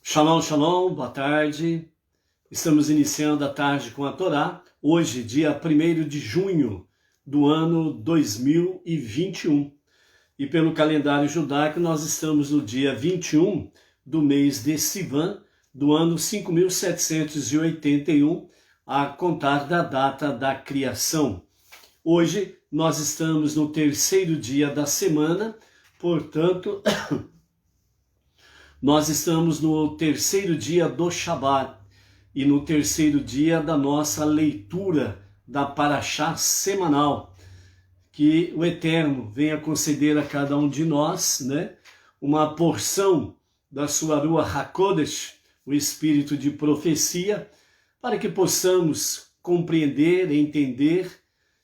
Shalom, shalom, boa tarde. Estamos iniciando a tarde com a Torá, hoje, dia 1º de junho do ano 2021. E pelo calendário judaico, nós estamos no dia 21 do mês de Sivan, do ano 5781, a contar da data da criação. Hoje, nós estamos no terceiro dia da semana, portanto, nós estamos no terceiro dia do Shabat e no terceiro dia da nossa leitura da Parashá semanal. Que o Eterno venha conceder a cada um de nós, uma porção da sua Ruach HaKodesh, o espírito de profecia, para que possamos compreender, entender,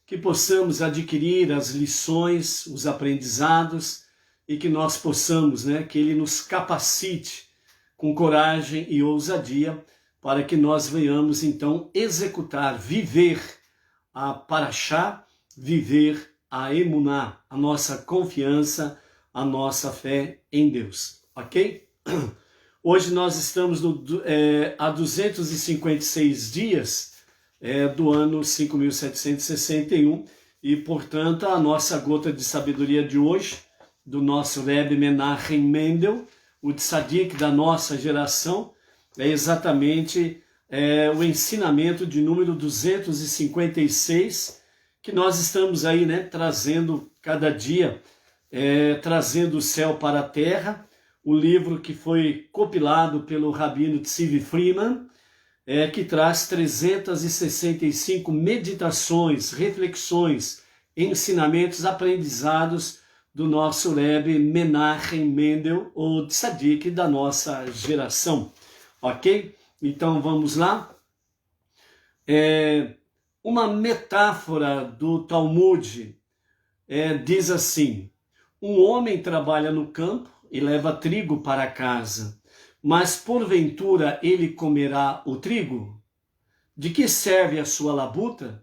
que possamos adquirir as lições, os aprendizados, e que nós possamos, que Ele nos capacite com coragem e ousadia, para que nós venhamos então executar, viver a Parashá, viver a Emuná, a nossa confiança, a nossa fé em Deus, ok? Hoje nós estamos a 256 dias do ano 5761 e, portanto, a nossa gota de sabedoria de hoje, do nosso Rebbe Menachem Mendel, o tzadik da nossa geração, é exatamente o ensinamento de número 256, que nós estamos aí, trazendo cada dia, trazendo o céu para a terra, o livro que foi compilado pelo Rabino Tzvi Freeman, que traz 365 meditações, reflexões, ensinamentos, aprendizados do nosso Rebbe Menachem Mendel, o tzadik da nossa geração, ok? Então vamos lá. Uma metáfora do Talmud diz assim: um homem trabalha no campo e leva trigo para casa, mas porventura ele comerá o trigo? De que serve a sua labuta?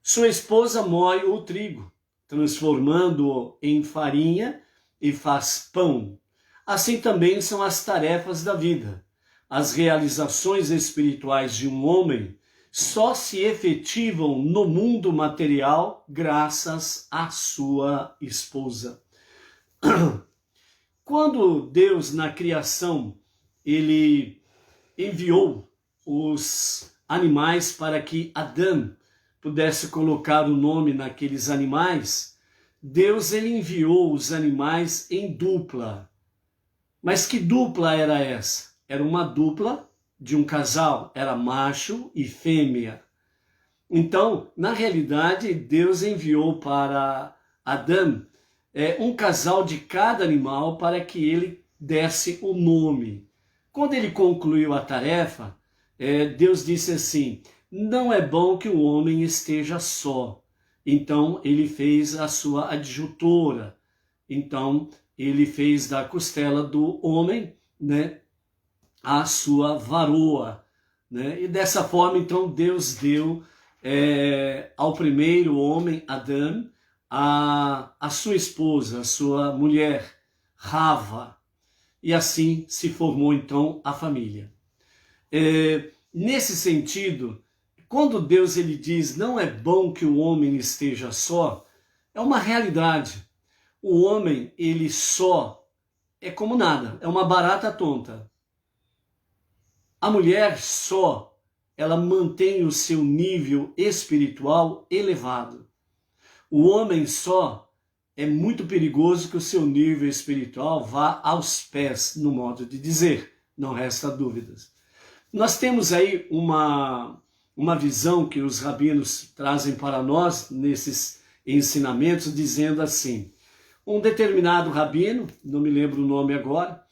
Sua esposa moe o trigo, transformando-o em farinha e faz pão. Assim também são as tarefas da vida. As realizações espirituais de um homem só se efetivam no mundo material graças à sua esposa. Quando Deus, na criação, ele enviou os animais para que Adão pudesse colocar o nome naqueles animais, Deus ele enviou os animais em dupla. Mas que dupla era essa? Era uma dupla de um casal, era macho e fêmea. Então, na realidade, Deus enviou para Adão um casal de cada animal para que ele desse o nome. Quando ele concluiu a tarefa, Deus disse assim: não é bom que o homem esteja só. Então, ele fez a sua adjutora. Então, ele fez da costela do homem, a sua varoa, E dessa forma, então, Deus deu ao primeiro homem, Adão, a sua esposa, a sua mulher, Rava. E assim se formou, então, a família. Nesse sentido, quando Deus ele diz não é bom que o homem esteja só, é uma realidade. O homem, ele só é como nada, é uma barata tonta. A mulher só, ela mantém o seu nível espiritual elevado. O homem só é muito perigoso que o seu nível espiritual vá aos pés, no modo de dizer, não resta dúvidas. Nós temos aí uma visão que os rabinos trazem para nós nesses ensinamentos, dizendo assim: um determinado rabino, não me lembro o nome agora,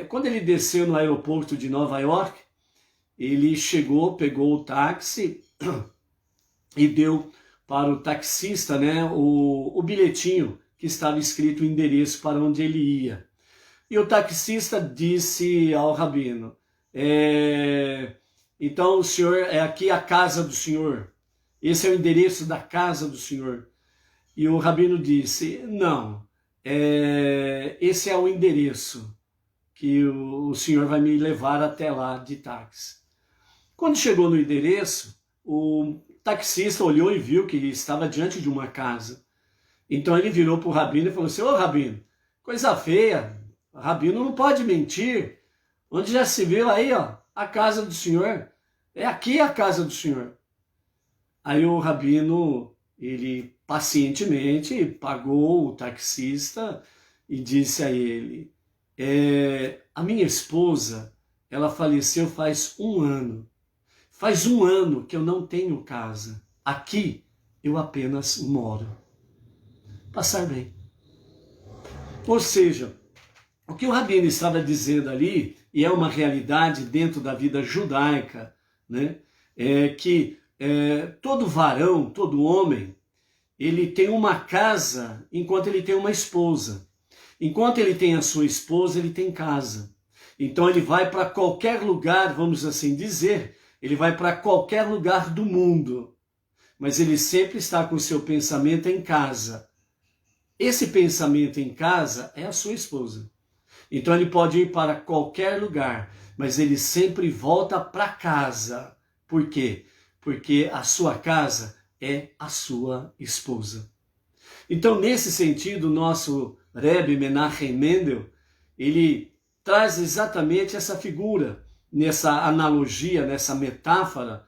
quando ele desceu no aeroporto de Nova York, ele chegou, pegou o táxi e deu para o taxista o bilhetinho que estava escrito o endereço para onde ele ia. E o taxista disse ao rabino: então o senhor, é aqui a casa do senhor, esse é o endereço da casa do senhor. E o rabino disse: não, esse é o endereço, que o senhor vai me levar até lá de táxi. Quando chegou no endereço, o taxista olhou e viu que estava diante de uma casa. Então ele virou para o rabino e falou assim: ô rabino, coisa feia, o rabino não pode mentir. Onde já se viu aí, ó, a casa do senhor? É aqui a casa do senhor. Aí o rabino, ele pacientemente pagou o taxista e disse a ele: a minha esposa, ela faleceu faz 1 ano. Faz 1 ano que eu não tenho casa. Aqui eu apenas moro. Passar bem. Ou seja, o que o rabino estava dizendo ali, e é uma realidade dentro da vida judaica, né, é que todo varão, todo homem, ele tem uma casa enquanto ele tem uma esposa. Enquanto ele tem a sua esposa, ele tem casa. Então ele vai para qualquer lugar, vamos assim dizer, ele vai para qualquer lugar do mundo, mas ele sempre está com o seu pensamento em casa. Esse pensamento em casa é a sua esposa. Então ele pode ir para qualquer lugar, mas ele sempre volta para casa. Por quê? Porque a sua casa é a sua esposa. Então, nesse sentido, o nosso Rebbe Menachem Mendel, ele traz exatamente essa figura, nessa analogia, nessa metáfora,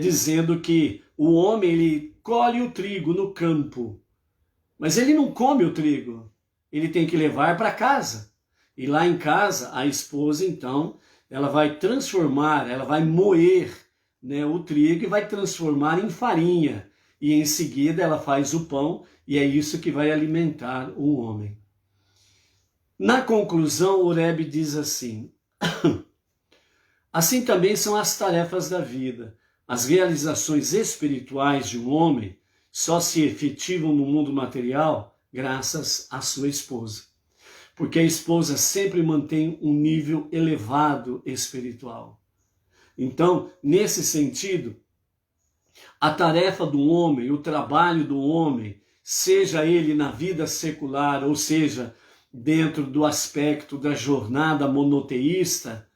dizendo que o homem ele colhe o trigo no campo, mas ele não come o trigo, ele tem que levar para casa. E lá em casa, a esposa, então, ela vai transformar, ela vai moer, né, o trigo e vai transformar em farinha. E em seguida ela faz o pão e é isso que vai alimentar o homem. Na conclusão, o Rebbe diz assim: assim também são as tarefas da vida. As realizações espirituais de um homem só se efetivam no mundo material graças à sua esposa. Porque a esposa sempre mantém um nível elevado espiritual. Então, nesse sentido, a tarefa do homem, o trabalho do homem, seja ele na vida secular, ou seja, dentro do aspecto da jornada monoteísta,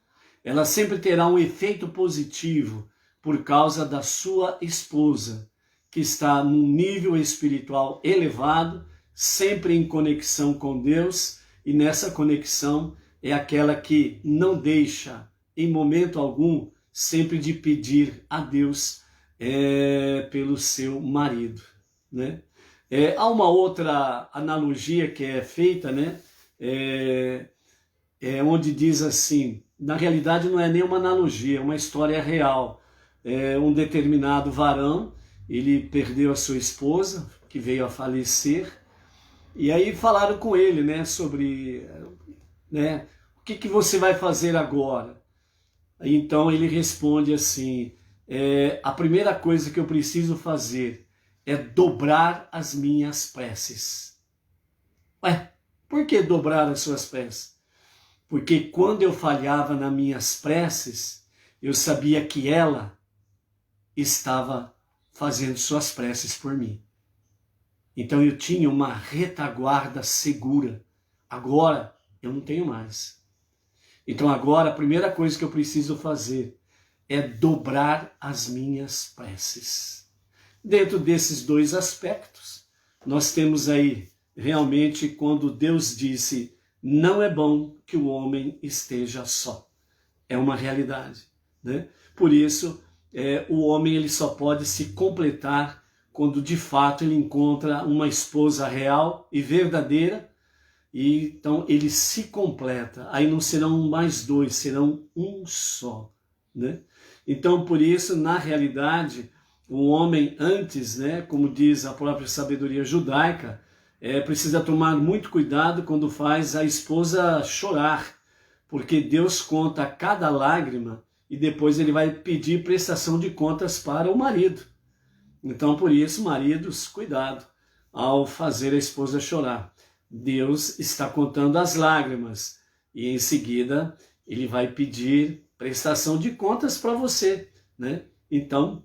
ela sempre terá um efeito positivo por causa da sua esposa, que está num nível espiritual elevado, sempre em conexão com Deus, e nessa conexão é aquela que não deixa, em momento algum, sempre de pedir a Deus pelo seu marido, né? Há uma outra analogia que é feita, né? Onde diz assim, na realidade não é nem uma analogia, é uma história real. Um determinado varão, ele perdeu a sua esposa, que veio a falecer, e aí falaram com ele, né, sobre, né, o que você vai fazer agora? Então ele responde assim: a primeira coisa que eu preciso fazer é dobrar as minhas preces. Ué, por que dobrar as suas preces? Porque quando eu falhava nas minhas preces, eu sabia que ela estava fazendo suas preces por mim. Então eu tinha uma retaguarda segura. Agora eu não tenho mais. Então agora a primeira coisa que eu preciso fazer é dobrar as minhas preces. Dentro desses dois aspectos, nós temos aí realmente quando Deus disse: não é bom que o homem esteja só. É uma realidade, né? Por isso, o homem ele só pode se completar quando de fato ele encontra uma esposa real e verdadeira, e então ele se completa. Aí não serão mais dois, serão um só, né? Então, por isso, na realidade, o homem antes, né, como diz a própria sabedoria judaica, precisa tomar muito cuidado quando faz a esposa chorar, porque Deus conta cada lágrima e depois ele vai pedir prestação de contas para o marido. Então, por isso, maridos, cuidado ao fazer a esposa chorar. Deus está contando as lágrimas e em seguida ele vai pedir prestação de contas para você, né? Então,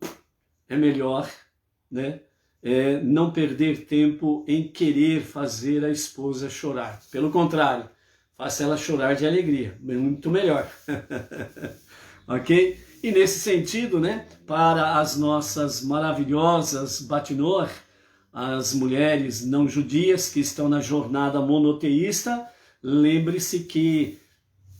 é melhor, né, não perder tempo em querer fazer a esposa chorar. Pelo contrário, faça ela chorar de alegria, muito melhor. Ok? E nesse sentido, né, para as nossas maravilhosas Batinor, as mulheres não judias que estão na jornada monoteísta, lembre-se que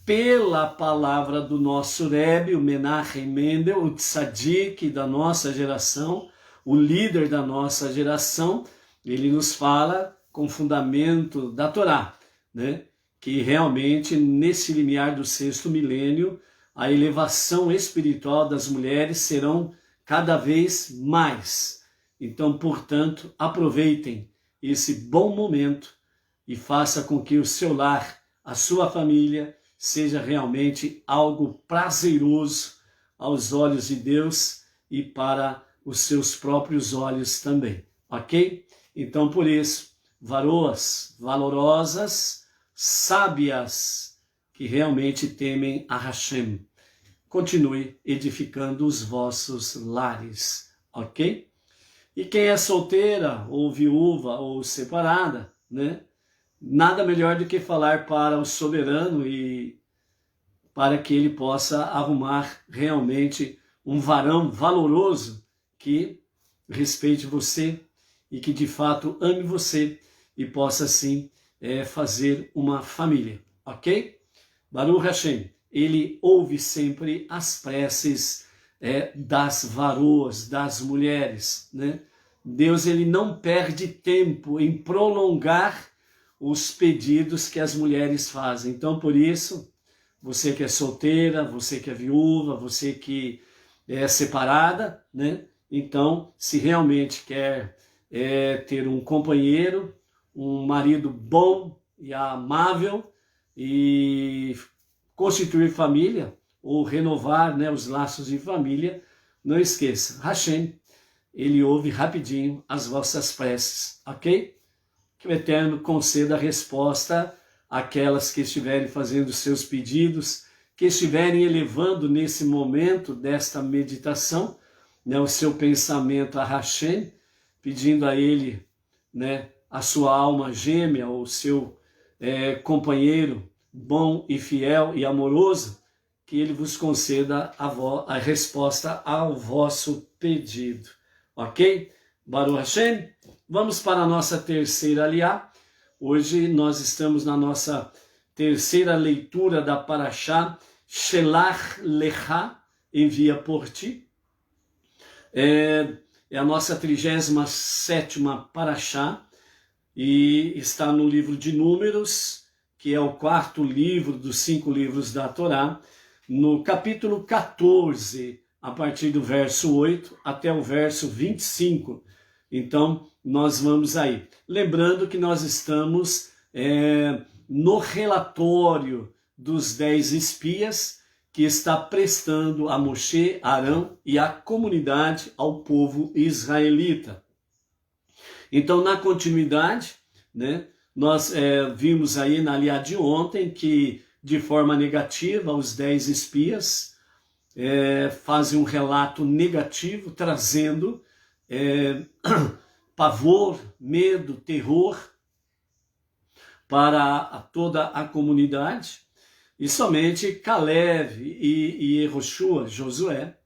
pela palavra do nosso Rebbe, o Menachem Mendel, o tzadik da nossa geração, o líder da nossa geração, ele nos fala com fundamento da Torá, né? Que realmente nesse limiar do sexto milênio, a elevação espiritual das mulheres serão cada vez mais. Então, portanto, aproveitem esse bom momento e faça com que o seu lar, a sua família, seja realmente algo prazeroso aos olhos de Deus e para os seus próprios olhos também, ok? Então, por isso, varoas valorosas, sábias, que realmente temem a Hashem, continue edificando os vossos lares, ok? E quem é solteira, ou viúva, ou separada, né? Nada melhor do que falar para o soberano e para que ele possa arrumar realmente um varão valoroso que respeite você e que de fato ame você e possa assim fazer uma família, ok? Baruch Hashem, ele ouve sempre as preces das varoas, das mulheres, né? Deus ele não perde tempo em prolongar os pedidos que as mulheres fazem. Então, por isso, você que é solteira, você que é viúva, você que é separada, né? Então, se realmente quer ter um companheiro, um marido bom e amável e constituir família ou renovar, né, os laços de família, não esqueça, Hashem, ele ouve rapidinho as vossas preces, ok? Que o Eterno conceda a resposta àquelas que estiverem fazendo seus pedidos, que estiverem elevando nesse momento desta meditação, né, o seu pensamento a Hashem, pedindo a ele, né, a sua alma gêmea, ou o seu companheiro bom e fiel e amoroso, que ele vos conceda a resposta ao vosso pedido. Ok? Baruch Hashem. Vamos para a nossa terceira aliá. Hoje nós estamos na nossa terceira leitura da Parashá Shelach Lecha, envia por ti. É a nossa 37ª Parashá e está no livro de Números, que é o quarto livro dos 5 livros da Torá, no capítulo 14, a partir do verso 8 até o verso 25. Então, nós vamos aí. Lembrando que nós estamos no relatório dos 10 espias que está prestando a Moshe, Arão e a comunidade ao povo israelita. Então, na continuidade, né, nós vimos aí na aliá de ontem que, de forma negativa, os 10 espias fazem um relato negativo, trazendo pavor, medo, terror para toda a comunidade, e somente Caleb e Yehoshua, Josué,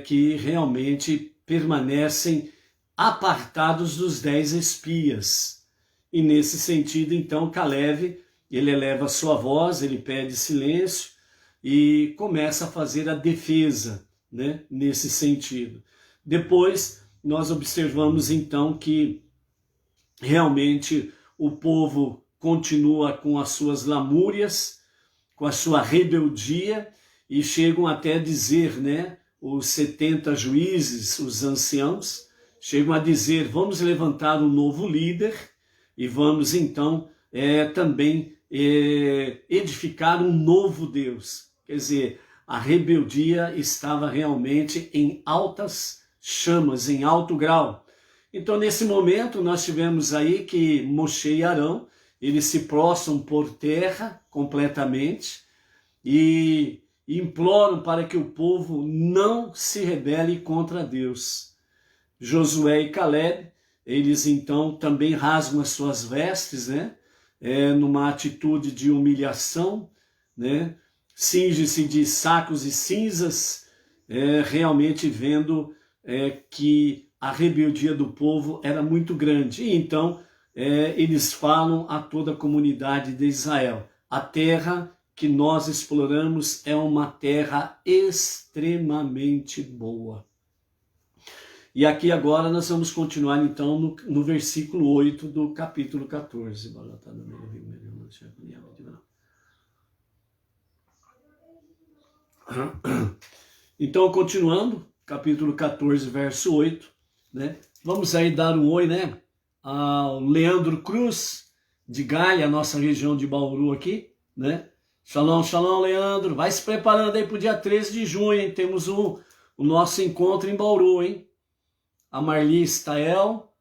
que realmente permanecem apartados dos 10 espias. E nesse sentido, então, Caleb, ele eleva sua voz, ele pede silêncio e começa a fazer a defesa, né, nesse sentido. Depois, nós observamos, então, que realmente o povo continua com as suas lamúrias, com a sua rebeldia, e chegam até a dizer, né, os 70 juízes, os anciãos, chegam a dizer, vamos levantar um novo líder e vamos então também edificar um novo Deus. Quer dizer, a rebeldia estava realmente em altas chamas, em alto grau. Então, nesse momento, nós tivemos aí que Moshe e Arão, eles se prostram por terra completamente e imploram para que o povo não se rebele contra Deus. Josué e Caleb, eles então também rasgam as suas vestes, né? numa atitude de humilhação, né? Cinge-se de sacos e cinzas, realmente vendo que a rebeldia do povo era muito grande. E então eles falam a toda a comunidade de Israel: a terra que nós exploramos é uma terra extremamente boa. E aqui agora nós vamos continuar então no versículo 8 do capítulo 14. Então, continuando, capítulo 14, verso 8, né? Vamos aí dar um oi, né? Ao Leandro Cruz, de Gaia, nossa região de Bauru aqui, né? Shalom, shalom, Leandro. Vai se preparando aí para o dia 13 de junho, hein? Temos o nosso encontro em Bauru, hein? A Marli Stael,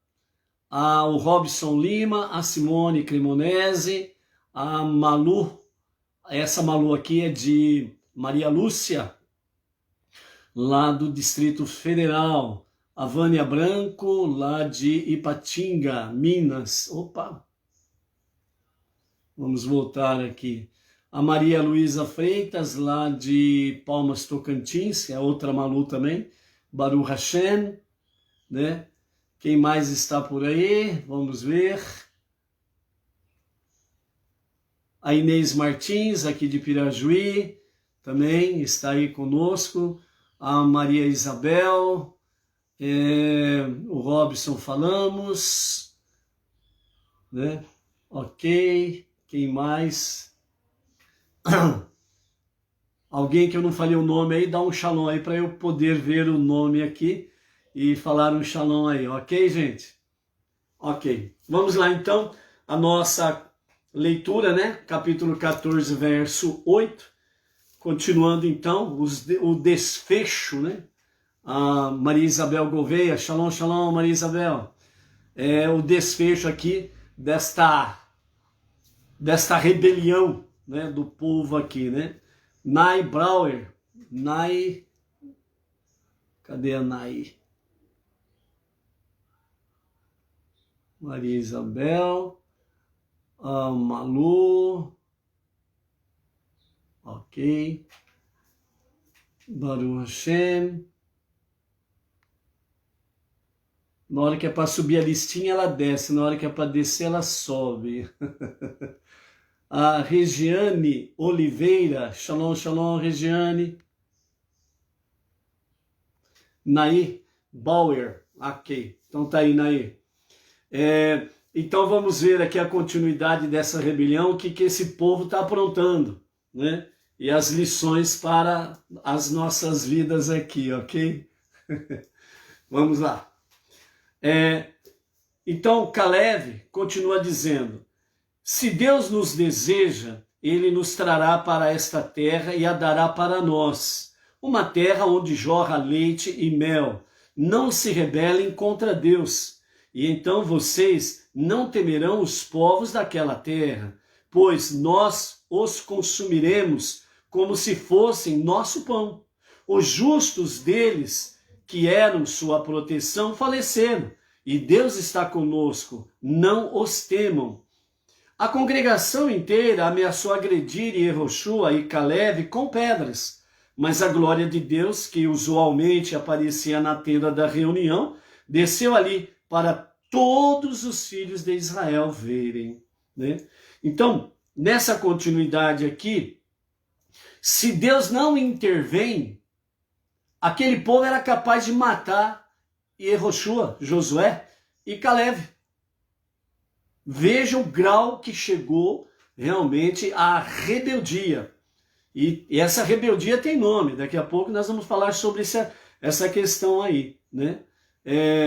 o Robson Lima, a Simone Cremonese, a Malu, essa Malu aqui é de Maria Lúcia, lá do Distrito Federal, a Vânia Branco, lá de Ipatinga, Minas. Opa! Vamos voltar aqui. A Maria Luísa Freitas, lá de Palmas, Tocantins, que é outra Malu também. Baruch Hashem, né? Quem mais está por aí? Vamos ver. A Inês Martins, aqui de Pirajuí, também está aí conosco. A Maria Isabel, o Robson falamos, né? Ok, quem mais? Alguém que eu não falei o nome aí, dá um shalom aí para eu poder ver o nome aqui e falar um shalom aí, ok, gente? Ok, vamos lá então, a nossa leitura, né? Capítulo 14, verso 8. Continuando então, o desfecho, né? A Maria Isabel Gouveia, shalom, shalom, Maria Isabel. O desfecho aqui desta rebelião, né, do povo aqui, né? Nai Brauer, cadê a Nai? Maria Isabel, a Malu, ok, Baruch Hashem. Na hora que é para subir a listinha, ela desce. Na hora que é para descer, ela sobe. A Regiane Oliveira. Shalom, shalom, Regiane. Nair Bauer. Ok. Então tá aí, Nair. Então vamos ver aqui a continuidade dessa rebelião, o que esse povo está aprontando, né? E as lições para as nossas vidas aqui, ok? Vamos lá. Então Caleb continua dizendo: se Deus nos deseja, Ele nos trará para esta terra e a dará para nós, uma terra onde jorra leite e mel. Não se rebelem contra Deus, e então vocês não temerão os povos daquela terra, pois nós os consumiremos como se fossem nosso pão. Os justos deles, que eram sua proteção, faleceram, e Deus está conosco, não os temam. A congregação inteira ameaçou agredir Yehoshua e Caleb com pedras, mas a glória de Deus, que usualmente aparecia na tenda da reunião, desceu ali para todos os filhos de Israel verem, né? Então, nessa continuidade aqui, se Deus não intervém, aquele povo era capaz de matar Yehoshua, Josué e Caleb. Veja o grau que chegou realmente a rebeldia. E essa rebeldia tem nome. Daqui a pouco nós vamos falar sobre essa questão aí, né?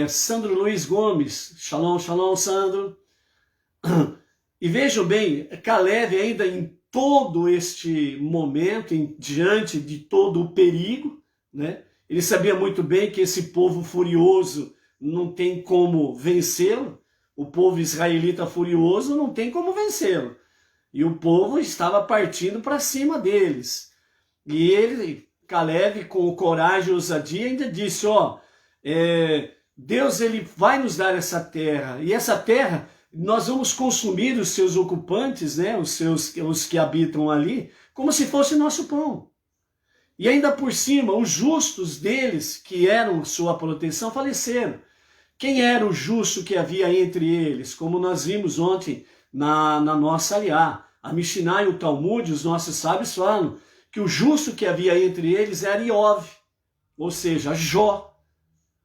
Sandro Luiz Gomes, shalom, shalom, Sandro. E vejam bem, Caleb ainda em todo este momento, diante de todo o perigo, né? Ele sabia muito bem que esse povo furioso não tem como vencê-lo. O povo israelita furioso não tem como vencê-lo. E o povo estava partindo para cima deles. E ele, Caleb, com coragem e ousadia, ainda disse, Deus ele vai nos dar essa terra. E essa terra, nós vamos consumir os seus ocupantes, né, os que habitam ali, como se fosse nosso pão. E ainda por cima, os justos deles, que eram sua proteção, faleceram. Quem era o justo que havia entre eles? Como nós vimos ontem na nossa aliá, a Mishnah e o Talmud, os nossos sábios falam que o justo que havia entre eles era Iov, ou seja, Jó.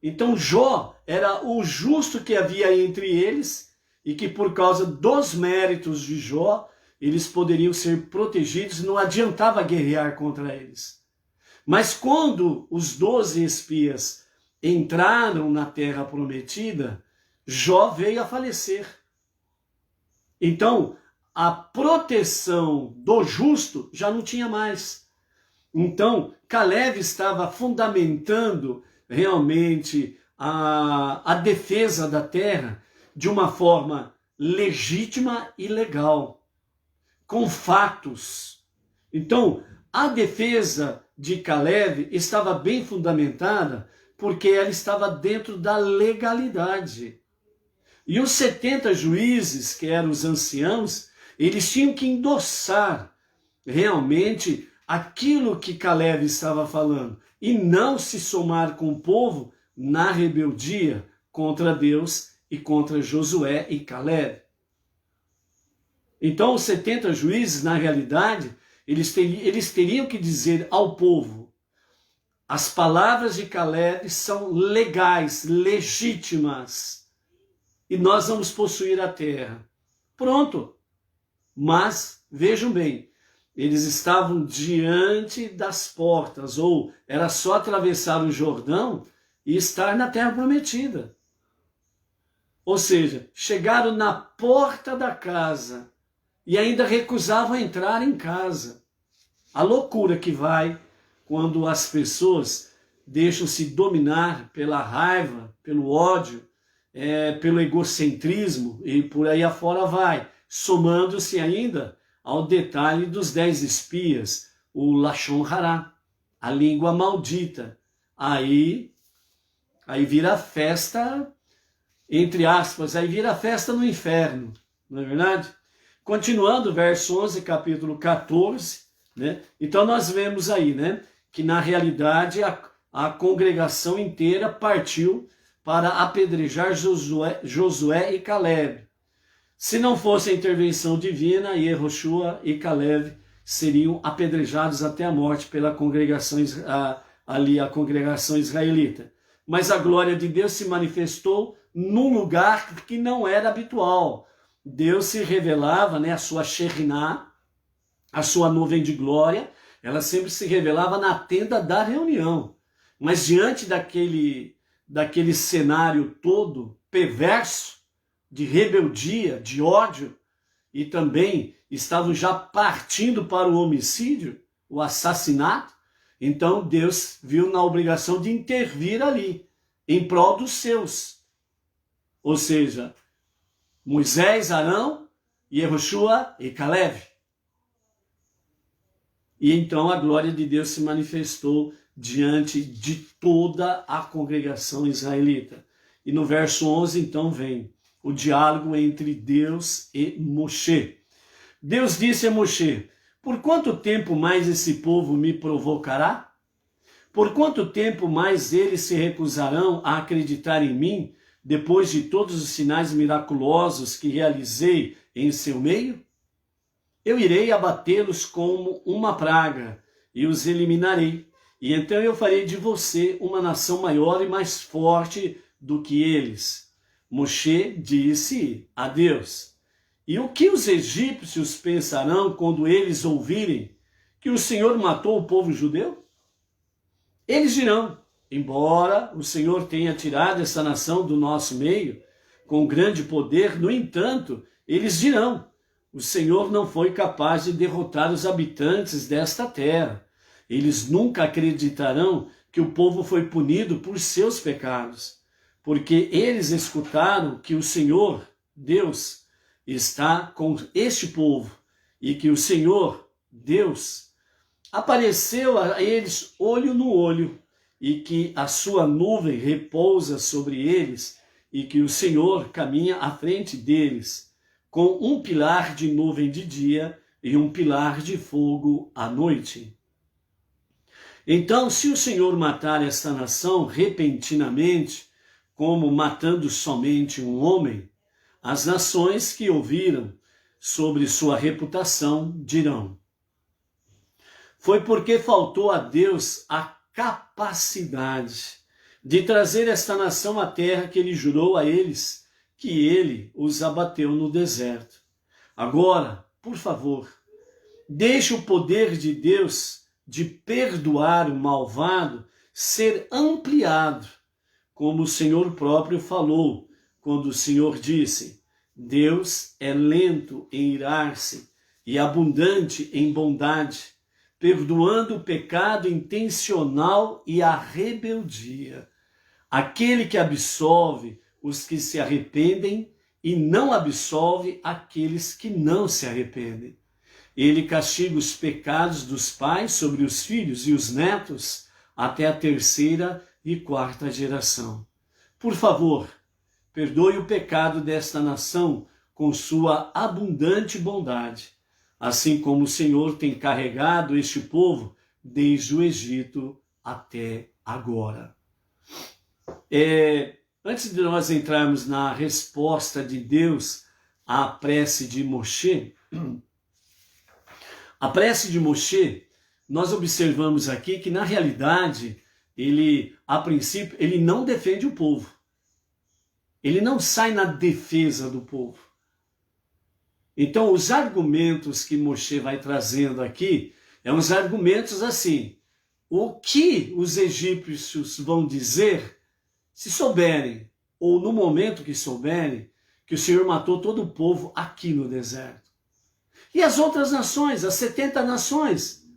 Então Jó era o justo que havia entre eles e que por causa dos méritos de Jó, eles poderiam ser protegidos, não adiantava guerrear contra eles. Mas quando os 12 espias entraram na terra prometida, Jó veio a falecer. Então, a proteção do justo já não tinha mais. Então, Caleb estava fundamentando realmente a defesa da terra de uma forma legítima e legal, com fatos. Então, a defesa de Caleb estava bem fundamentada porque ela estava dentro da legalidade. E os 70 juízes, que eram os anciãos, eles tinham que endossar realmente aquilo que Caleb estava falando e não se somar com o povo na rebeldia contra Deus e contra Josué e Caleb. Então os 70 juízes, na realidade, eles teriam que dizer ao povo: as palavras de Caleb são legais, legítimas, e nós vamos possuir a terra. Pronto. Mas, vejam bem, eles estavam diante das portas, ou era só atravessar o Jordão e estar na terra prometida. Ou seja, chegaram na porta da casa e ainda recusavam entrar em casa. A loucura que vai quando as pessoas deixam-se dominar pela raiva, pelo ódio, pelo egocentrismo e por aí afora vai, somando-se ainda ao detalhe dos 10 espias, o Lashon Hará, a língua maldita. Aí vira festa, entre aspas, aí vira festa no inferno, não é verdade? Continuando, verso 11, capítulo 14, né? Então nós vemos aí, né, que na realidade a congregação inteira partiu para apedrejar Josué e Caleb. Se não fosse a intervenção divina, Yehoshua e Caleb seriam apedrejados até a morte pela congregação, a congregação israelita. Mas a glória de Deus se manifestou num lugar que não era habitual. Deus se revelava, né, a sua Shekhinah, a sua nuvem de glória, ela sempre se revelava na tenda da reunião. Mas diante daquele cenário todo perverso, de rebeldia, de ódio, e também estavam já partindo para o homicídio, o assassinato, então Deus viu na obrigação de intervir ali, em prol dos seus. Ou seja, Moisés, Arão, Yehoshua e Caleb. E então a glória de Deus se manifestou diante de toda a congregação israelita. E no verso 11 então vem o diálogo entre Deus e Moshe. Deus disse a Moshe: por quanto tempo mais esse povo me provocará? Por quanto tempo mais eles se recusarão a acreditar em mim, depois de todos os sinais miraculosos que realizei em seu meio? Eu irei abatê-los como uma praga e os eliminarei. E então eu farei de você uma nação maior e mais forte do que eles. Moshe disse a Deus: e o que os egípcios pensarão quando eles ouvirem que o Senhor matou o povo judeu? Eles dirão: embora o Senhor tenha tirado essa nação do nosso meio com grande poder, no entanto, eles dirão: o Senhor não foi capaz de derrotar os habitantes desta terra. Eles nunca acreditarão que o povo foi punido por seus pecados, porque eles escutaram que o Senhor, Deus, está com este povo e que o Senhor, Deus, apareceu a eles olho no olho e que a sua nuvem repousa sobre eles e que o Senhor caminha à frente deles, com um pilar de nuvem de dia e um pilar de fogo à noite. Então, se o Senhor matar esta nação repentinamente, como matando somente um homem, as nações que ouviram sobre sua reputação dirão: foi porque faltou a Deus a capacidade de trazer esta nação à terra que ele jurou a eles, que ele os abateu no deserto. Agora, por favor, deixe o poder de Deus de perdoar o malvado ser ampliado, como o Senhor próprio falou, quando o Senhor disse: Deus é lento em irar-se e abundante em bondade, perdoando o pecado intencional e a rebeldia. Aquele que absolve os que se arrependem e não absolve aqueles que não se arrependem. Ele castiga os pecados dos pais sobre os filhos e os netos até a 3ª e 4ª geração. Por favor, perdoe o pecado desta nação com sua abundante bondade, assim como o Senhor tem carregado este povo desde o Egito até agora. Antes de nós entrarmos na resposta de Deus à prece de Moshe, a prece de Moshe, nós observamos aqui que na realidade, a princípio, ele não defende o povo. Ele não sai na defesa do povo. Então, os argumentos que Moshe vai trazendo aqui, uns argumentos assim: o que os egípcios vão dizer, se souberem, ou no momento que souberem, que o Senhor matou todo o povo aqui no deserto. E as outras nações, as 70 nações,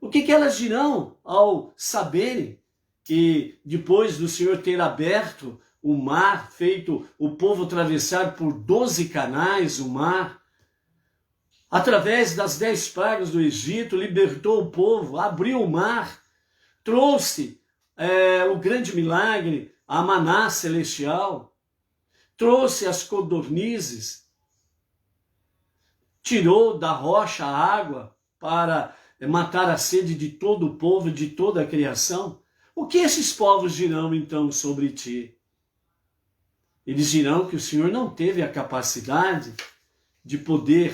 o que elas dirão ao saberem que depois do Senhor ter aberto o mar, feito o povo atravessar por 12 canais o mar, através das 10 pragas do Egito, libertou o povo, abriu o mar, trouxe o grande milagre, a maná celestial, trouxe as codornizes, tirou da rocha a água para matar a sede de todo o povo, de toda a criação. O que esses povos dirão então sobre ti? Eles dirão que o Senhor não teve a capacidade de poder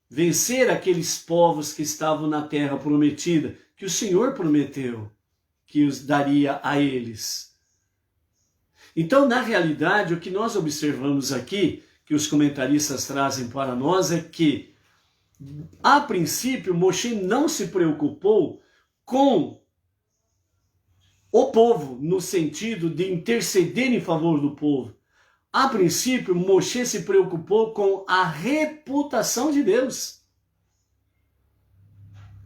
vencer aqueles povos que estavam na terra prometida, que o Senhor prometeu que os daria a eles. Então, na realidade, o que nós observamos aqui, que os comentaristas trazem para nós, é que, a princípio, Moshe não se preocupou com o povo, no sentido de interceder em favor do povo. A princípio, Moshe se preocupou com a reputação de Deus.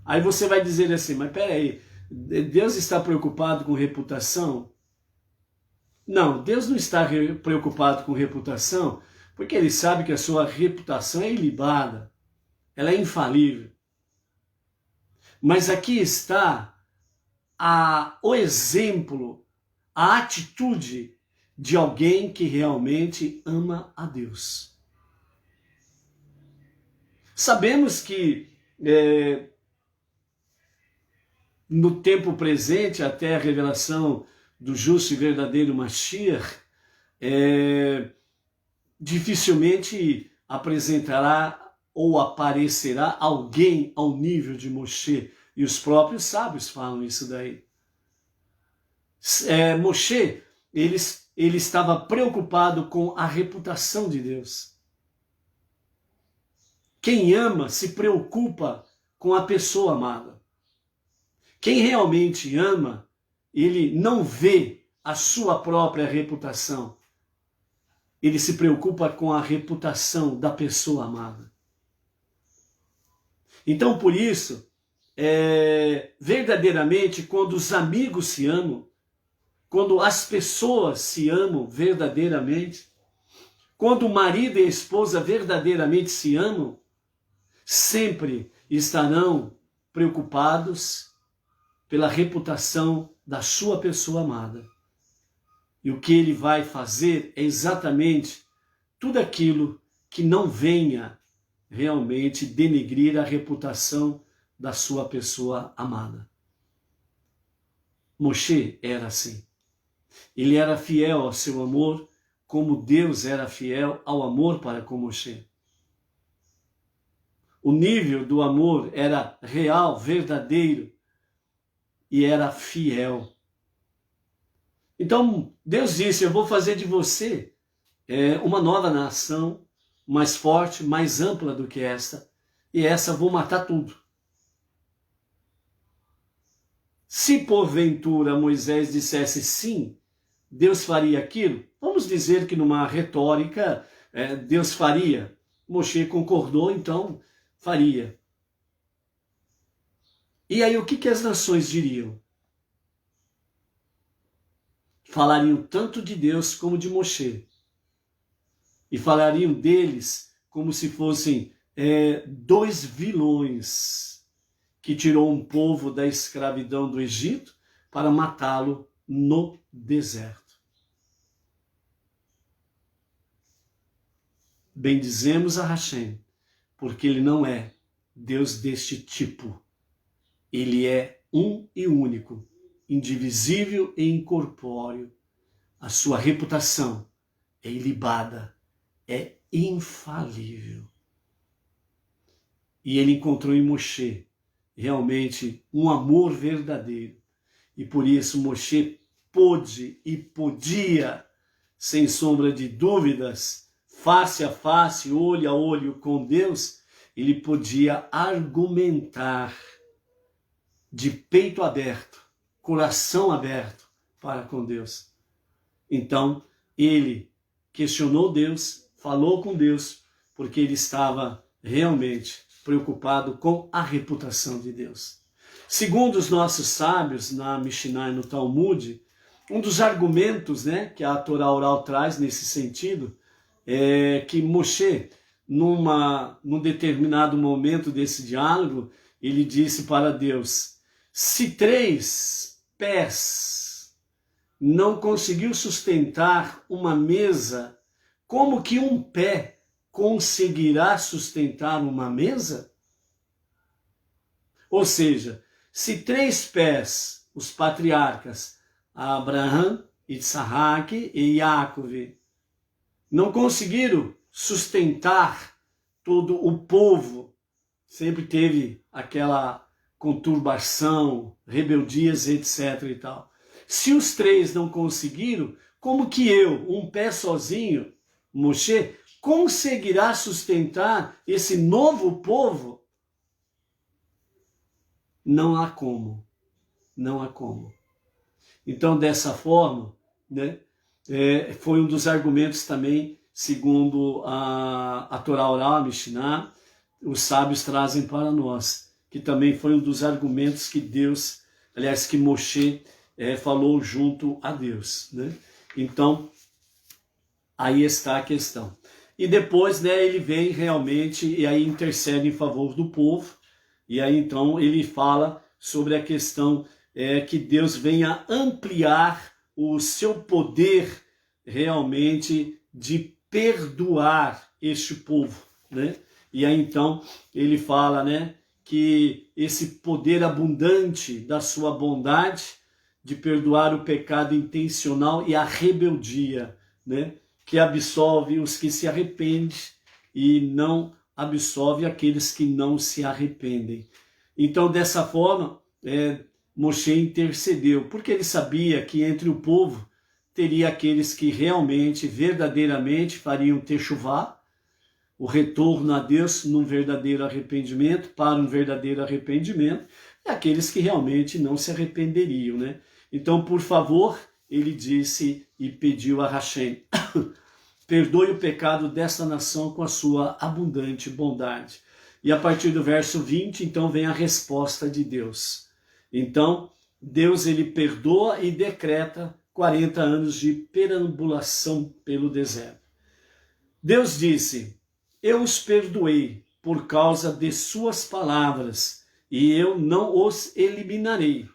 Aí você vai dizer assim, mas peraí, Deus está preocupado com reputação? Não, Deus não está preocupado com reputação, porque Ele sabe que a sua reputação é ilibada, ela é infalível. Mas aqui está o exemplo, a atitude de alguém que realmente ama a Deus. Sabemos que no tempo presente, até a revelação do justo e verdadeiro Mashiach, dificilmente apresentará ou aparecerá alguém ao nível de Moshe. E os próprios sábios falam isso daí. Moshe, ele estava preocupado com a reputação de Deus. Quem ama se preocupa com a pessoa amada. Quem realmente ama, ele não vê a sua própria reputação. Ele se preocupa com a reputação da pessoa amada. Então, por isso, verdadeiramente, quando os amigos se amam, quando as pessoas se amam verdadeiramente, quando o marido e a esposa verdadeiramente se amam, sempre estarão preocupados pela reputação da sua pessoa amada. E o que ele vai fazer é exatamente tudo aquilo que não venha realmente denegrir a reputação da sua pessoa amada. Moshe era assim. Ele era fiel ao seu amor, como Deus era fiel ao amor para com Moshe. O nível do amor era real, verdadeiro e era fiel. Então, Deus disse, eu vou fazer de você uma nova nação, mais forte, mais ampla do que esta, e essa vou matar tudo. Se porventura Moisés dissesse sim, Deus faria aquilo, vamos dizer que numa retórica Deus faria. Moshe concordou, então faria. E aí o que as nações diriam? Falariam tanto de Deus como de Moshe. E falariam deles como se fossem dois vilões que tirou um povo da escravidão do Egito para matá-lo no deserto. Bendizemos a Hashem, porque ele não é Deus deste tipo. Ele é um e único, indivisível e incorpóreo. A sua reputação é ilibada, é infalível. E ele encontrou em Moshe realmente um amor verdadeiro. E por isso Moshe pôde e podia, sem sombra de dúvidas, face a face, olho a olho com Deus, ele podia argumentar de peito aberto, coração aberto para com Deus. Então, ele questionou Deus, falou com Deus, porque ele estava realmente preocupado com a reputação de Deus. Segundo os nossos sábios, na Mishnah e no Talmud, um dos argumentos que a Torá oral traz nesse sentido é que Moshe, num determinado momento desse diálogo, ele disse para Deus, se 3 pés não conseguiu sustentar uma mesa, como que um pé conseguirá sustentar uma mesa? Ou seja, se 3 pés, os patriarcas, Abraão, Isaac e Jacob, não conseguiram sustentar todo o povo, sempre teve aquela conturbação, rebeldias, etc. e tal. Se os 3 não conseguiram, como que eu, um pé sozinho, Moshe, conseguirá sustentar esse novo povo? Não há como. Não há como. Então, dessa forma, foi um dos argumentos também, segundo a Torá oral, a Mishnah, os sábios trazem para nós, que também foi um dos argumentos que Deus, aliás, que Moshe falou junto a Deus. Então, aí está a questão. E depois, ele vem realmente e aí intercede em favor do povo. E aí então ele fala sobre a questão que Deus venha ampliar o seu poder realmente de perdoar este povo. E aí então ele fala que esse poder abundante da sua bondade de perdoar o pecado intencional e a rebeldia, que absolve os que se arrependem e não absolve aqueles que não se arrependem. Então, dessa forma, Moshe intercedeu, porque ele sabia que entre o povo teria aqueles que realmente, verdadeiramente fariam techuvá, o retorno a Deus num verdadeiro arrependimento, para um verdadeiro arrependimento, e aqueles que realmente não se arrependeriam. Então, por favor, ele disse e pediu a Hashem, perdoe o pecado desta nação com a sua abundante bondade. E a partir do verso 20, então, vem a resposta de Deus. Então, Deus, ele perdoa e decreta 40 anos de perambulação pelo deserto. Deus disse, eu os perdoei por causa de suas palavras, e eu não os eliminarei.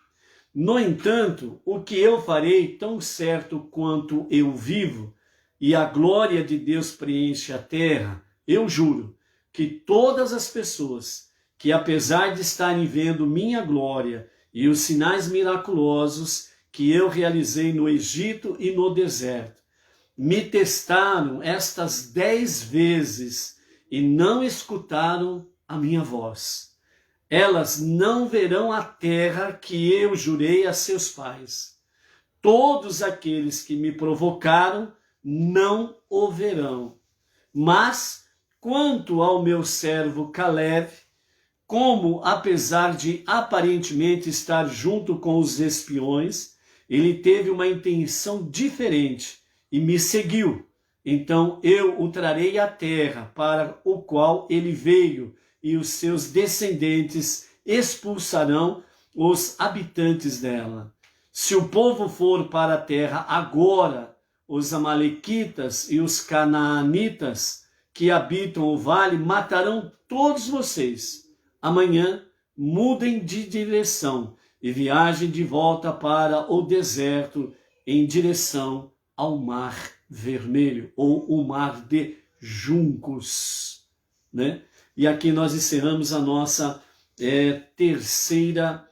No entanto, o que eu farei, tão certo quanto eu vivo, e a glória de Deus preenche a terra, eu juro que todas as pessoas que, apesar de estarem vendo minha glória e os sinais miraculosos que eu realizei no Egito e no deserto, me testaram estas 10 vezes e não escutaram a minha voz. Elas não verão a terra que eu jurei a seus pais. Todos aqueles que me provocaram não o verão. Mas, quanto ao meu servo Caleb, como, apesar de aparentemente estar junto com os espiões, ele teve uma intenção diferente e me seguiu. Então eu o trarei à terra para o qual ele veio, e os seus descendentes expulsarão os habitantes dela. Se o povo for para a terra agora, os amalequitas e os canaanitas que habitam o vale matarão todos vocês. Amanhã mudem de direção e viajem de volta para o deserto em direção ao Mar Vermelho, ou o Mar de Juncos, né? E aqui nós encerramos a nossa terceira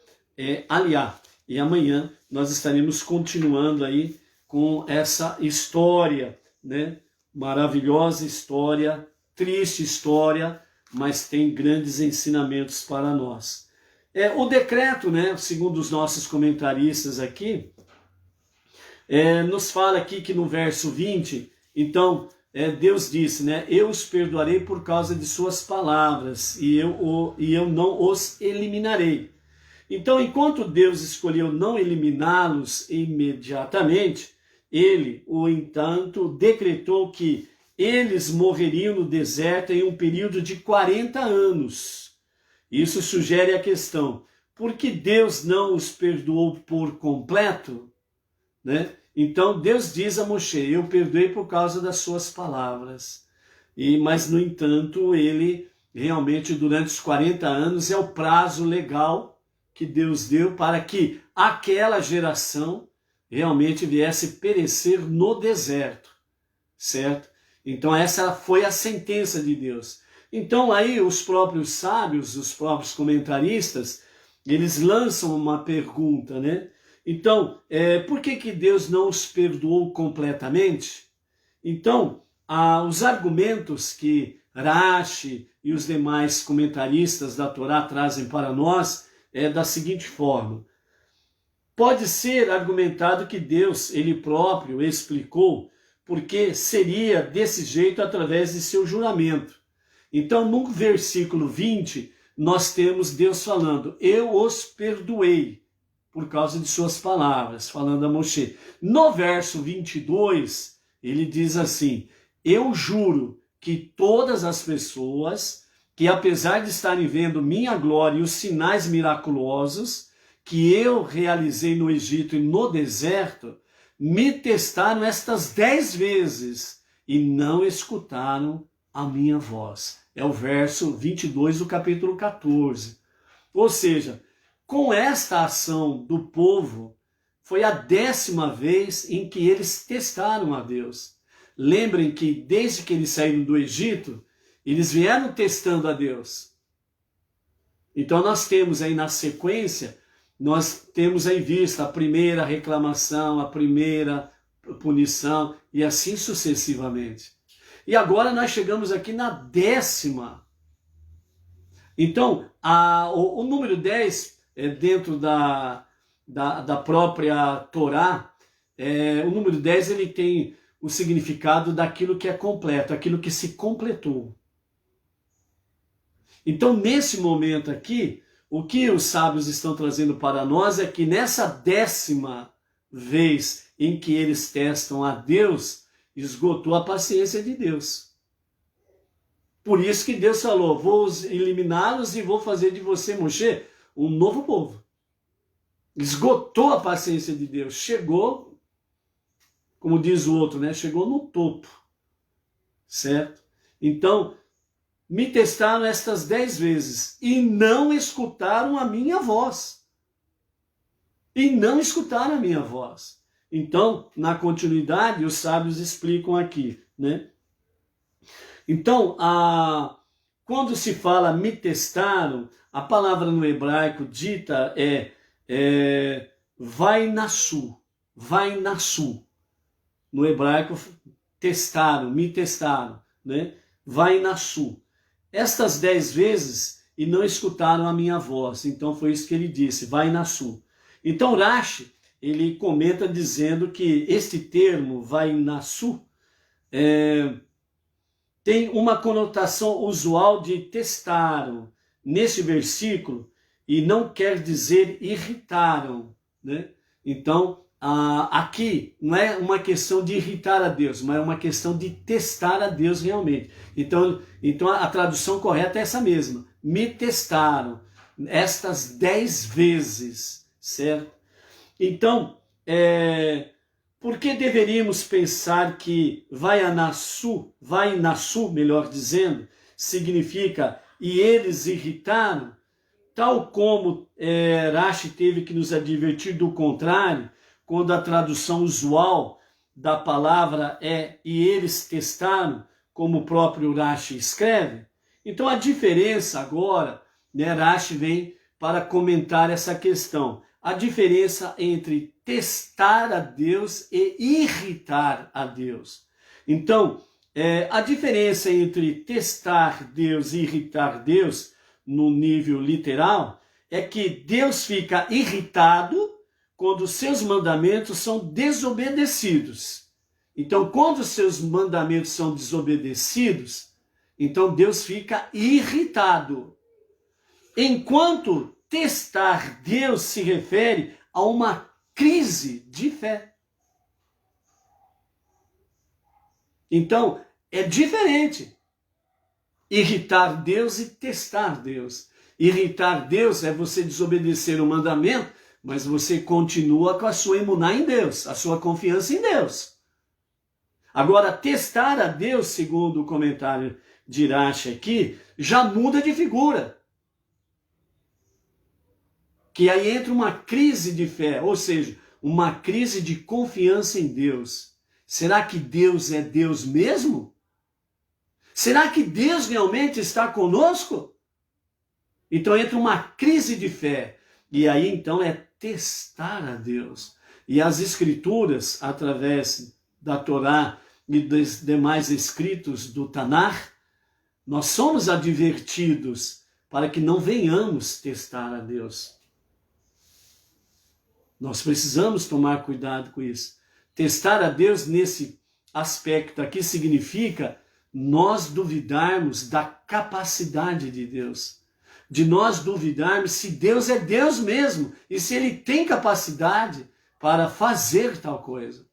aliá. E amanhã nós estaremos continuando aí com essa história, né? Maravilhosa história, triste história, mas tem grandes ensinamentos para nós. O decreto, né, segundo os nossos comentaristas aqui, nos fala aqui que no verso 20, então, Deus disse, né, eu os perdoarei por causa de suas palavras, e eu não os eliminarei. Então, enquanto Deus escolheu não eliminá-los imediatamente, ele, o entanto, decretou que eles morreriam no deserto em um período de 40 anos. Isso sugere a questão, por que Deus não os perdoou por completo? Né? Então Deus diz a Moshe, eu perdoei por causa das suas palavras. Mas, no entanto, ele realmente, durante os 40 anos, é o prazo legal que Deus deu para que aquela geração realmente viesse perecer no deserto, certo? Então essa foi a sentença de Deus. Então aí os próprios sábios, os próprios comentaristas, eles lançam uma pergunta, né? Então, por que Deus não os perdoou completamente? Então, os argumentos que Rashi e os demais comentaristas da Torá trazem para nós é da seguinte forma. Pode ser argumentado que Deus, ele próprio, explicou porque seria desse jeito através de seu juramento. Então, no versículo 20, nós temos Deus falando, eu os perdoei por causa de suas palavras, falando a Moshe. No verso 22, ele diz assim, eu juro que todas as pessoas que, apesar de estarem vendo minha glória e os sinais miraculosos que eu realizei no Egito e no deserto, me testaram estas 10 vezes e não escutaram a minha voz. É o verso 22 do capítulo 14. Ou seja, com esta ação do povo, foi a 10ª vez em que eles testaram a Deus. Lembrem que desde que eles saíram do Egito, eles vieram testando a Deus. Então nós temos aí na sequência, nós temos em vista a primeira reclamação, a primeira punição e assim sucessivamente. E agora nós chegamos aqui na 10ª. Então, o número 10, dentro da própria Torá, o número 10 ele tem o significado daquilo que é completo, aquilo que se completou. Então, nesse momento aqui, o que os sábios estão trazendo para nós é que nessa 10ª vez em que eles testam a Deus, esgotou a paciência de Deus. Por isso que Deus falou, vou eliminá-los e vou fazer de você, Moshe, um novo povo. Esgotou a paciência de Deus, chegou, como diz o outro, né? Chegou no topo, certo? Então, me testaram estas 10 vezes e não escutaram a minha voz. e não escutaram a minha voz. Então, na continuidade, os sábios explicam aqui, né? Então, quando se fala me testaram, a palavra no hebraico dita é vai nasu, vai nasu. No hebraico, testaram, me testaram, né? Vai nasu. Estas 10 vezes e não escutaram a minha voz. Então foi isso que ele disse, vai nasu. Então Rashi, ele comenta dizendo que este termo, vai nasu, tem uma conotação usual de testaram nesse versículo e não quer dizer irritaram, né? Então, aqui não é uma questão de irritar a Deus, mas é uma questão de testar a Deus realmente. Então a tradução correta é essa mesma. Me testaram estas 10 vezes, certo? Então, por que deveríamos pensar que vai nasu, melhor dizendo, significa e eles irritaram, tal como Rashi teve que nos advertir do contrário, quando a tradução usual da palavra é e eles testaram, como o próprio Rashi escreve. Então a diferença agora, né, Rashi vem para comentar essa questão. A diferença entre testar a Deus e irritar a Deus. Então, a diferença entre testar Deus e irritar Deus, no nível literal, é que Deus fica irritado quando seus mandamentos são desobedecidos. Então, quando seus mandamentos são desobedecidos, então Deus fica irritado. Enquanto testar Deus se refere a uma crise de fé. Então, é diferente irritar Deus e testar Deus. Irritar Deus é você desobedecer o mandamento, mas você continua com a sua emuná em Deus, a sua confiança em Deus. Agora, testar a Deus, segundo o comentário de Rashi aqui, já muda de figura. Que aí entra uma crise de fé, ou seja, uma crise de confiança em Deus. Será que Deus é Deus mesmo? Será que Deus realmente está conosco? Então entra uma crise de fé. E aí então é testar a Deus. E as escrituras, através da Torá e dos demais escritos do Tanar, nós somos advertidos para que não venhamos testar a Deus. Nós precisamos tomar cuidado com isso. Testar a Deus nesse aspecto aqui significa nós duvidarmos da capacidade de Deus. De nós duvidarmos se Deus é Deus mesmo e se Ele tem capacidade para fazer tal coisa.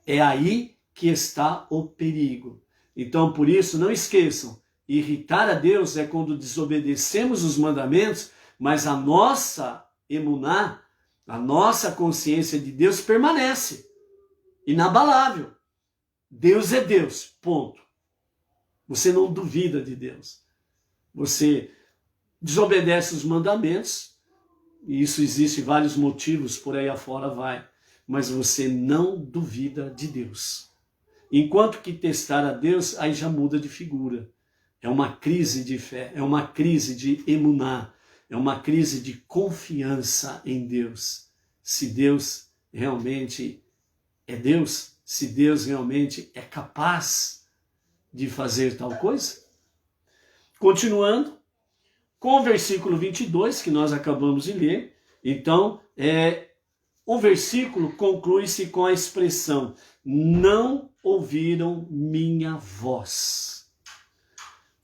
É aí que está o perigo. Então, por isso, não esqueçam, irritar a Deus é quando desobedecemos os mandamentos, mas a nossa emuná, a nossa consciência de Deus permanece inabalável. Deus é Deus, ponto. Você não duvida de Deus. Você desobedece os mandamentos, e isso existe vários motivos, por aí afora vai, mas você não duvida de Deus. Enquanto que testar a Deus, aí já muda de figura. É uma crise de fé, é uma crise de emuná, é uma crise de confiança em Deus. Se Deus realmente é Deus, se Deus realmente é capaz de fazer tal coisa. Continuando, com o versículo 22, que nós acabamos de ler, então, o versículo conclui-se com a expressão, não ouviram minha voz.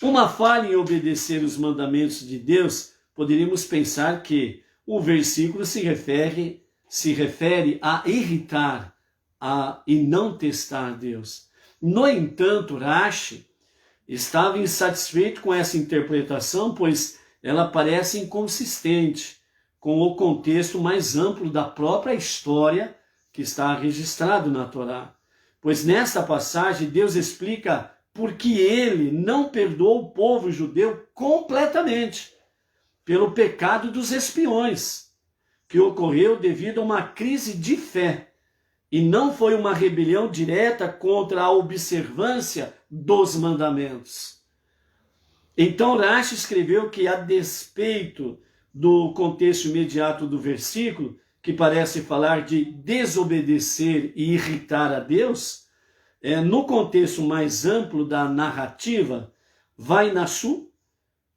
Uma falha em obedecer os mandamentos de Deus, poderíamos pensar que o versículo se refere a irritar e não testar Deus. No entanto, Rashi estava insatisfeito com essa interpretação, pois ela parece inconsistente com o contexto mais amplo da própria história que está registrado na Torá. Pois nesta passagem Deus explica por que ele não perdoou o povo judeu completamente pelo pecado dos espiões. que ocorreu devido a uma crise de fé e não foi uma rebelião direta contra a observância dos mandamentos. Então Rashi escreveu que, a despeito do contexto imediato do versículo, que parece falar de desobedecer e irritar a Deus, no contexto mais amplo da narrativa, vai nassu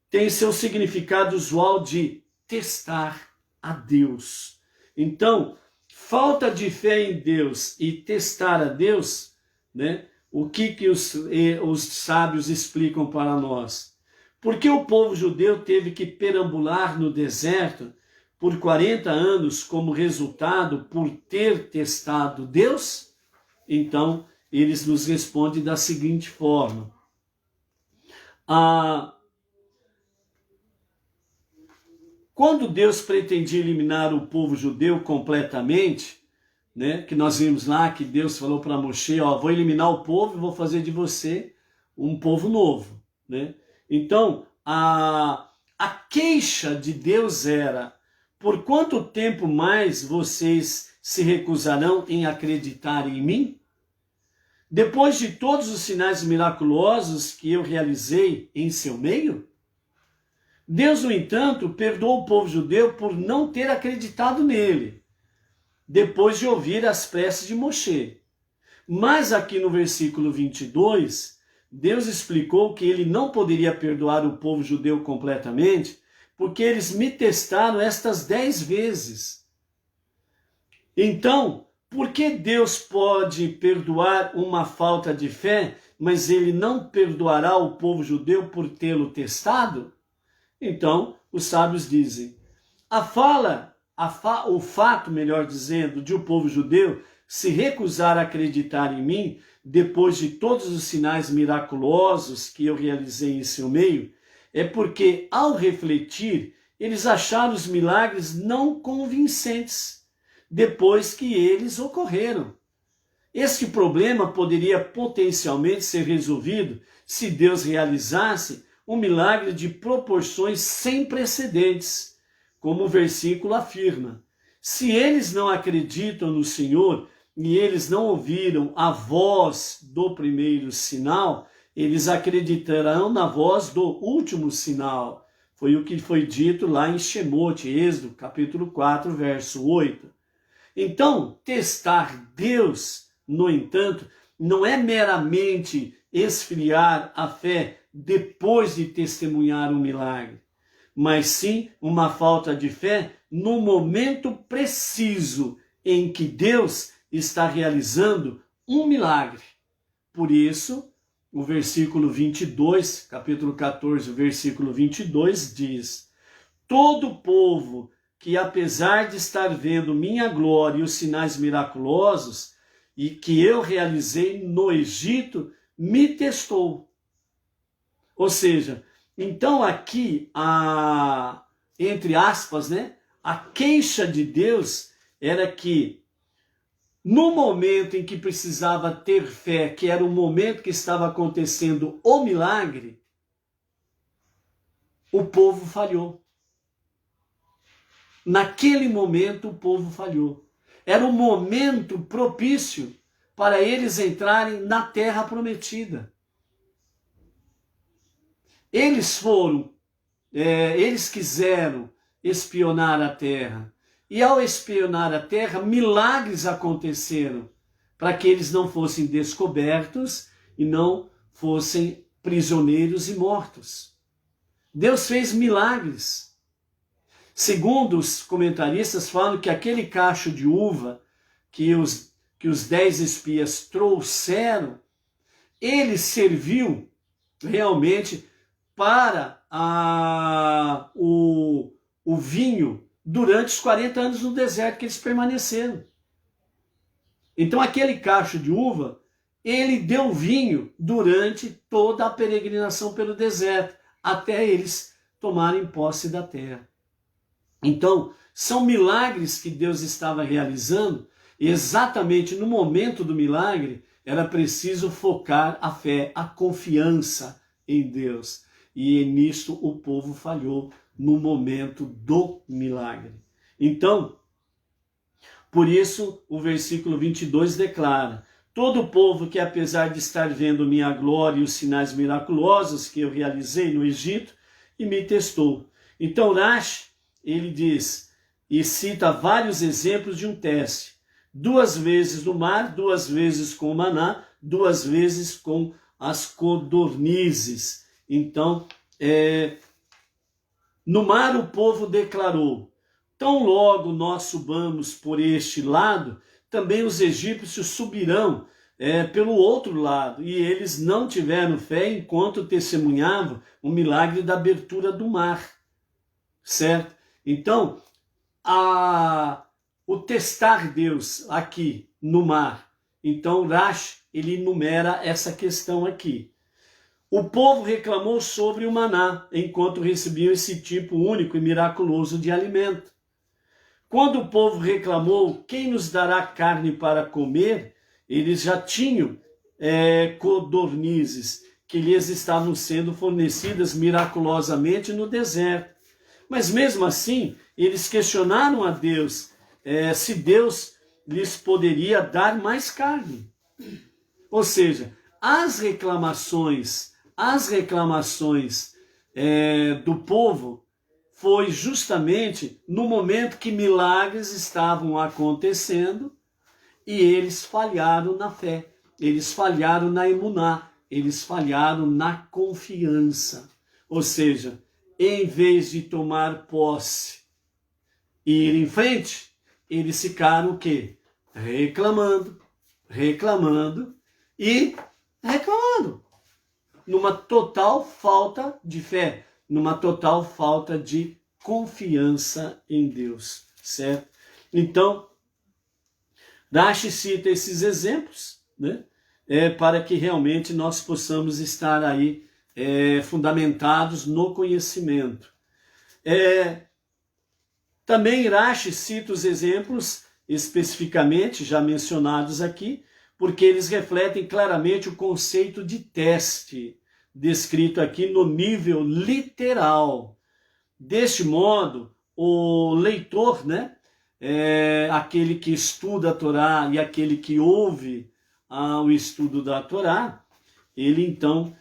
tem seu significado usual de testar a Deus. Então, falta de fé em Deus e testar a Deus, né? O que os sábios explicam para nós? Porque o povo judeu teve que perambular no deserto por 40 anos como resultado por ter testado Deus? Então, eles nos respondem da seguinte forma. Quando Deus pretendia eliminar o povo judeu completamente, né, que nós vimos lá que Deus falou para Moshe, vou eliminar o povo e vou fazer de você um povo novo, né? Então, a queixa de Deus era: por quanto tempo mais vocês se recusarão em acreditar em mim? Depois de todos os sinais miraculosos que eu realizei em seu meio? Deus, no entanto, perdoou o povo judeu por não ter acreditado nele, depois de ouvir as preces de Moshe. Mas aqui no versículo 22, Deus explicou que ele não poderia perdoar o povo judeu completamente, porque eles me testaram estas 10 vezes. Então, por que Deus pode perdoar uma falta de fé, mas ele não perdoará o povo judeu por tê-lo testado? Então, os sábios dizem, o fato, melhor dizendo, de o povo judeu se recusar a acreditar em mim, depois de todos os sinais miraculosos que eu realizei em seu meio, é porque, ao refletir, eles acharam os milagres não convincentes, depois que eles ocorreram. Este problema poderia potencialmente ser resolvido se Deus realizasse um milagre de proporções sem precedentes, como o versículo afirma. Se eles não acreditam no Senhor e eles não ouviram a voz do primeiro sinal, eles acreditarão na voz do último sinal. Foi o que foi dito lá em Shemot, Êxodo, capítulo 4, verso 8. Então, testar Deus, no entanto, não é meramente esfriar a fé depois de testemunhar um milagre, mas sim uma falta de fé no momento preciso em que Deus está realizando um milagre. Por isso, o versículo 22, capítulo 14, versículo 22 diz: todo povo que, apesar de estar vendo minha glória e os sinais miraculosos e que eu realizei no Egito, me testou. Ou seja, então aqui, entre aspas, né, a queixa de Deus era que no momento em que precisava ter fé, que era o momento que estava acontecendo o milagre, o povo falhou. Naquele momento o povo falhou. Era o momento propício para eles entrarem na terra prometida. Eles quiseram espionar a terra. E ao espionar a terra, milagres aconteceram para que eles não fossem descobertos e não fossem prisioneiros e mortos. Deus fez milagres. Segundo os comentaristas, falam que aquele cacho de uva que os 10 espias trouxeram, ele serviu realmente para o vinho durante os 40 anos no deserto que eles permaneceram. Então aquele cacho de uva, ele deu vinho durante toda a peregrinação pelo deserto, até eles tomarem posse da terra. Então, são milagres que Deus estava realizando, e exatamente no momento do milagre, era preciso focar a fé, a confiança em Deus. E nisto o povo falhou no momento do milagre. Então, por isso, o versículo 22 declara: todo o povo que, apesar de estar vendo minha glória e os sinais miraculosos que eu realizei no Egito, e me testou. Então, Rashi, ele diz, e cita vários exemplos de um teste. 2 vezes no mar, 2 vezes com o maná, 2 vezes com as codornizes. Então, no mar o povo declarou: tão logo nós subamos por este lado, também os egípcios subirão pelo outro lado. E eles não tiveram fé enquanto testemunhavam o milagre da abertura do mar. Certo? Então, o testar Deus aqui no mar. Então, Rashi, ele enumera essa questão aqui. O povo reclamou sobre o maná, enquanto recebiam esse tipo único e miraculoso de alimento. Quando o povo reclamou, quem nos dará carne para comer? Eles já tinham codornizes, que lhes estavam sendo fornecidas miraculosamente no deserto. Mas mesmo assim, eles questionaram a Deus se Deus lhes poderia dar mais carne. Ou seja, as reclamações do povo foi justamente no momento que milagres estavam acontecendo e eles falharam na fé, eles falharam na emuná, eles falharam na confiança. Ou seja, em vez de tomar posse e ir em frente, eles ficaram o quê? Reclamando e reclamando. Numa total falta de fé, numa total falta de confiança em Deus, certo? Então, Rashi cita esses exemplos, né? Para que realmente nós possamos estar aí fundamentados no conhecimento. Também Rashi cita os exemplos especificamente já mencionados aqui, porque eles refletem claramente o conceito de teste, descrito aqui no nível literal. Deste modo, o leitor, né, aquele que estuda a Torá e aquele que ouve o estudo da Torá, ele então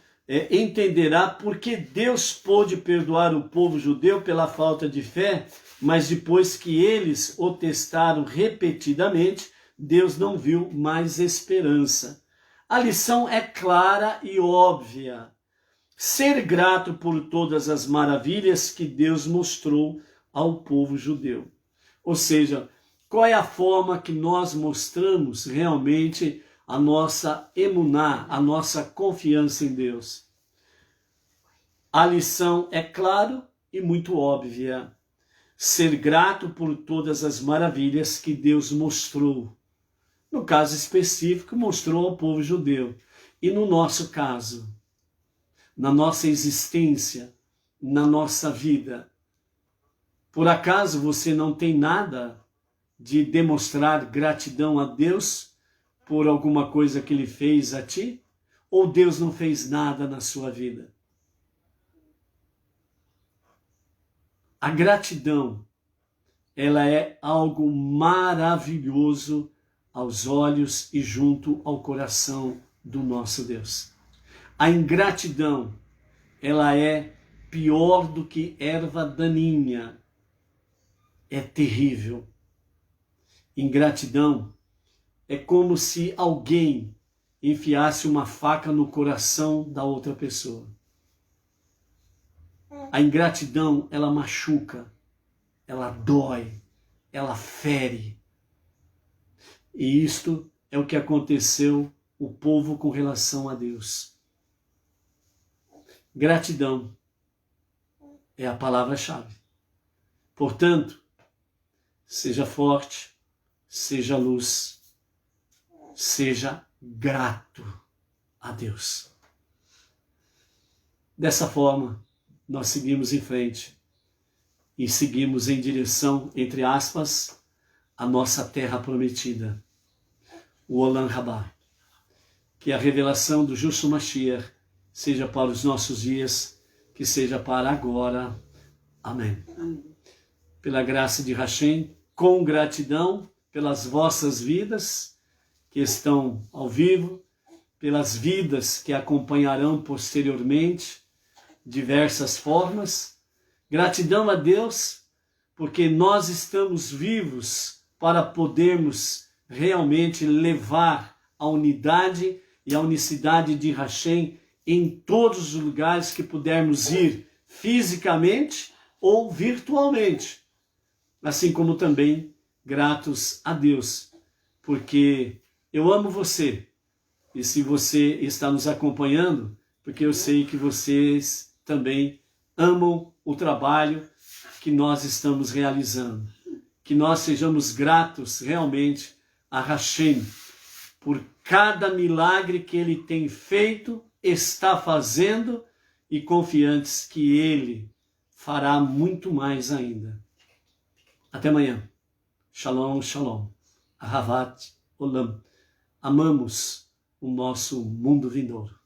entenderá por que Deus pôde perdoar o povo judeu pela falta de fé, mas depois que eles o testaram repetidamente, Deus não viu mais esperança. A lição é clara e óbvia. Ser grato por todas as maravilhas que Deus mostrou ao povo judeu. Ou seja, qual é a forma que nós mostramos realmente a nossa emuná, a nossa confiança em Deus? A lição é clara e muito óbvia. Ser grato por todas as maravilhas que Deus mostrou. No caso específico, mostrou ao povo judeu. E no nosso caso, na nossa existência, na nossa vida, por acaso você não tem nada de demonstrar gratidão a Deus por alguma coisa que Ele fez a ti? Ou Deus não fez nada na sua vida? A gratidão, ela é algo maravilhoso aos olhos e junto ao coração do nosso Deus. A ingratidão, ela é pior do que erva daninha. É terrível. Ingratidão é como se alguém enfiasse uma faca no coração da outra pessoa. A ingratidão, ela machuca, ela dói, ela fere. E isto é o que aconteceu o povo com relação a Deus. Gratidão é a palavra-chave. Portanto, seja forte, seja luz, seja grato a Deus. Dessa forma, nós seguimos em frente e seguimos em direção, entre aspas, a nossa terra prometida, o Olam Rabá. Que a revelação do Justo Mashiach seja para os nossos dias, que seja para agora. Amém. pela graça de Hashem, com gratidão pelas vossas vidas que estão ao vivo, pelas vidas que acompanharão posteriormente, diversas formas. Gratidão a Deus, porque nós estamos vivos para podermos realmente levar a unidade e a unicidade de Hashem em todos os lugares que pudermos ir, fisicamente ou virtualmente. Assim como também gratos a Deus, porque eu amo você. E se você está nos acompanhando, porque eu sei que vocês também amam o trabalho que nós estamos realizando. Que nós sejamos gratos realmente a Hashem por cada milagre que Ele tem feito, está fazendo e confiantes que Ele fará muito mais ainda. Até amanhã. Shalom, shalom. Ahavat Olam. Amamos o nosso mundo vindouro.